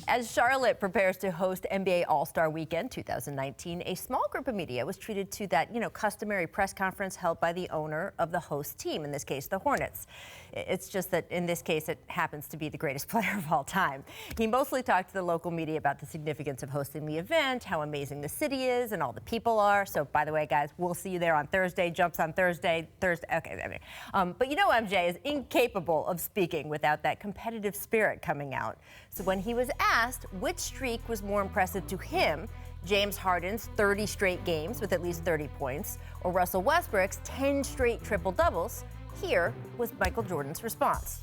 As Charlotte prepares to host NBA All-Star Weekend 2019, a small group of media was treated to that, customary press conference held by the owner of the host team, in this case, the Hornets. It's just that in this case, it happens to be the greatest player of all time. He mostly talked to the local media about the significance of hosting the event, how amazing the city is, and all the people are. So, by the way, guys, we'll see you there on Thursday. Jumps on Thursday. Okay. But MJ is incapable of speaking without that competitive spirit coming out. So when he was asked which streak was more impressive to him, James Harden's 30 straight games with at least 30 points, or Russell Westbrook's 10 straight triple-doubles, here was Michael Jordan's response.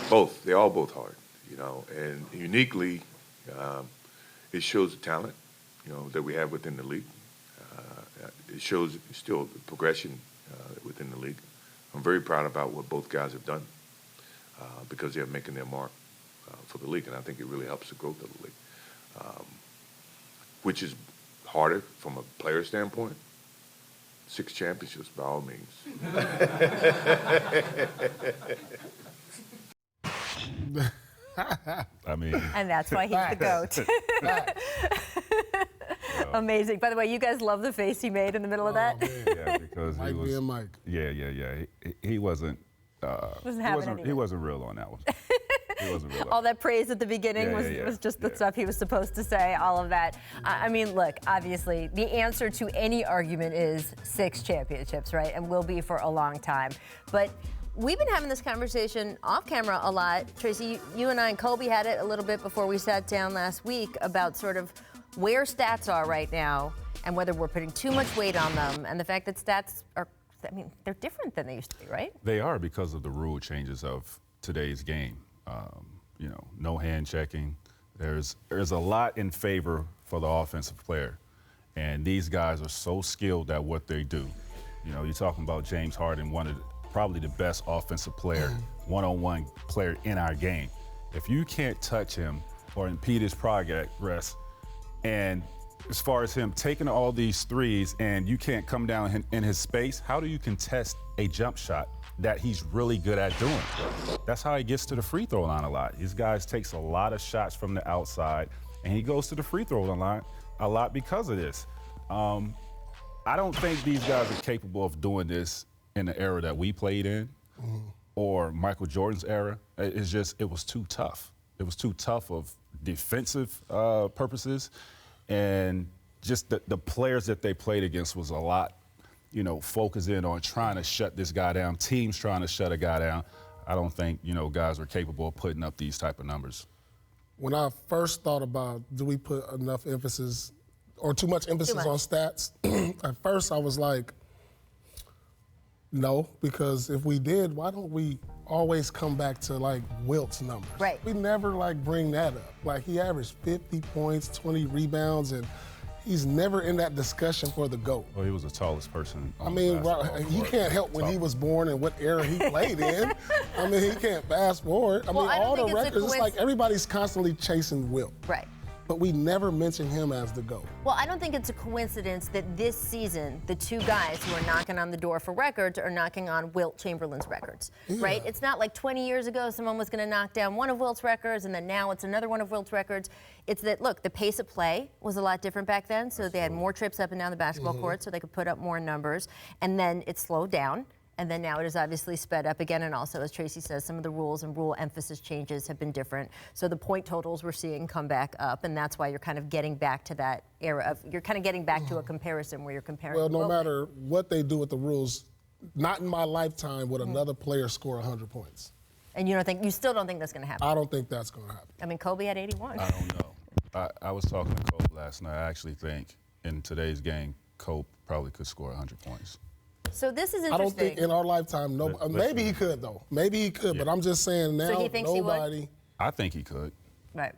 Both. They're all both hard, and uniquely, it shows the talent, that we have within the league. It shows still the progression within the league. I'm very proud about what both guys have done because they're making their mark for the league, and I think it really helps the growth of the league, which is harder from a player standpoint. 6 championships, by all means. And that's why he's the GOAT. Amazing. By the way, you guys love the face he made in the middle of that? Man. Yeah, because Mike he was. Being Mike. Yeah. He wasn't. He wasn't real on that one. He wasn't real. All that praise at the beginning was just the stuff he was supposed to say, all of that. Look, obviously, the answer to any argument is 6 championships, right? And will be for a long time. But we've been having this conversation off camera a lot. Tracy, you and I and Kobe had it a little bit before we sat down last week about sort of where stats are right now and whether we're putting too much weight on them, and the fact that stats are, they're different than they used to be, right? They are because of the rule changes of today's game. No hand checking. There's a lot in favor for the offensive player, and these guys are so skilled at what they do. You're talking about James Harden, probably the best offensive player, one-on-one player in our game. If you can't touch him or impede his progress, and as far as him taking all these threes and you can't come down in his space, how do you contest a jump shot that he's really good at doing? That's how he gets to the free throw line a lot. These guys takes a lot of shots from the outside, and he goes to the free throw line a lot because of this. I don't think these guys are capable of doing this in the era that we played in or Michael Jordan's era. It was too tough. It was too tough of defensive purposes, and just the players that they played against was a lot, focusing on trying to shut this guy down, teams trying to shut a guy down. I don't think, guys were capable of putting up these type of numbers. When I first thought about, do we put enough emphasis or too much emphasis on stats, at first I was like, no, because if we did, why don't we always come back to Wilt's numbers? Right. We never bring that up. He averaged 50 points, 20 rebounds, and he's never in that discussion for the GOAT. Well, he was the tallest person on the basketball you court. can't help when he was born and what era he played in. He can't fast forward. All the records, it's like everybody's constantly chasing Wilt. Right. But we never mention him as the GOAT. Well, I don't think it's a coincidence that this season, the 2 guys who are knocking on the door for records are knocking on Wilt Chamberlain's records, right? It's not like 20 years ago someone was going to knock down one of Wilt's records and then now it's another one of Wilt's records. It's that, look, the pace of play was a lot different back then, so they had more trips up and down the basketball court so they could put up more numbers, and then it slowed down. And then now it is obviously sped up again. And also, as Tracy says, some of the rules and rule emphasis changes have been different. So the point totals we're seeing come back up. And that's why you're kind of getting back to that era of, you're kind of getting back to a comparison where you're comparing. Well, no matter what they do with the rules, not in my lifetime would another player score 100 points. And you still don't think that's going to happen? I don't think that's going to happen. Kobe had 81. I don't know. I was talking to Kobe last night. I actually think in today's game, Kobe probably could score 100 points. So this is interesting. I don't think in our lifetime, maybe he could, though. Maybe he could, but I'm just saying now, so he thinks nobody. He would? I think he could. Right.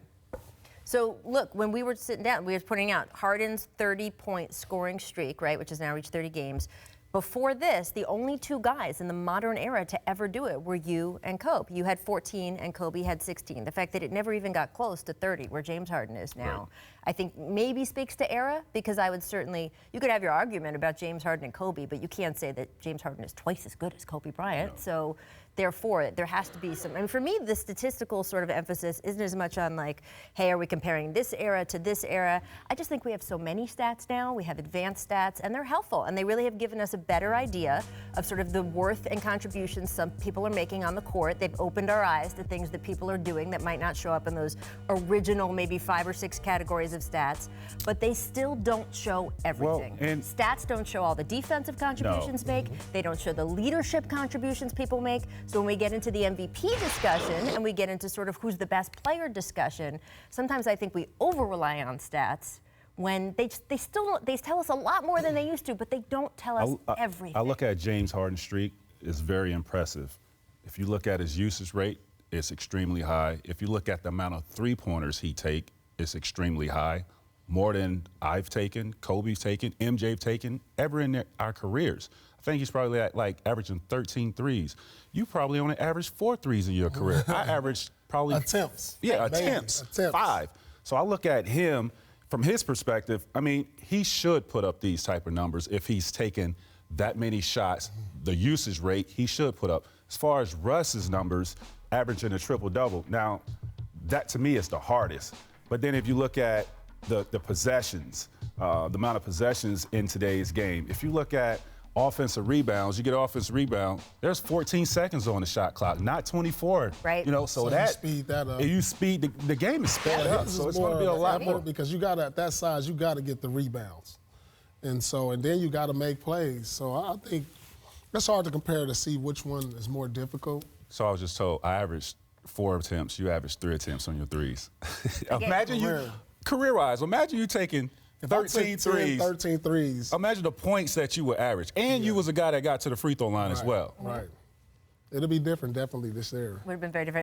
So, look, when we were sitting down, we were pointing out Harden's 30-point scoring streak, right, which has now reached 30 games. Before this, the only two guys in the modern era to ever do it were you and Kobe. You had 14 and Kobe had 16. The fact that it never even got close to 30, where James Harden is now, Right. I think maybe speaks to era, because I would certainly, you could have your argument about James Harden and Kobe, but you can't say that James Harden is twice as good as Kobe Bryant. No. So therefore, there has to be some, I mean, for me, the statistical sort of emphasis isn't as much on like, hey, are we comparing this era to this era? I just think we have so many stats now. We have advanced stats, and they're helpful, and they really have given us a better idea of sort of the worth and contributions some people are making on the court. They've opened our eyes to things that people are doing that might not show up in those original maybe 5 or 6 categories of stats, but they still don't show everything. Well, and stats don't show all the defensive contributions make. They don't show the leadership contributions people make. So when we get into the MVP discussion and we get into sort of who's the best player discussion, sometimes I think we over-rely on stats when they tell us a lot more than they used to, but they don't tell us everything. I look at James Harden's streak, it's very impressive. If you look at his usage rate, it's extremely high. If you look at the amount of three-pointers he takes, it's extremely high. More than I've taken, Kobe's taken, MJ've taken, ever in our careers. I think he's probably at like averaging 13 threes. You probably only averaged 4 threes in your career. I averaged probably attempts. Yeah, attempts. 5. So I look at him from his perspective. I mean, he should put up these type of numbers if he's taken that many shots. The usage rate he should put up. As far as Russ's numbers, averaging a triple-double. Now, that to me is the hardest. But then if you look at the possessions, the amount of possessions in today's game, if you look at offensive rebounds, you get an offensive rebound, there's 14 seconds on the shot clock, not 24. Right. You know, so that you speed that up. You speed the game is sped up, so it's going to be a lot more. Because you got at that size, you got to get the rebounds, and then you got to make plays. So I think it's hard to compare to see which one is more difficult. So I was just told I averaged 4 attempts, you averaged 3 attempts on your threes. Imagine you, career-wise, imagine you taking 13 threes. 13 threes. Imagine the points that you would average. And you was a guy that got to the free throw line as well. Right. It'll be different, definitely, this year. Would have been very different.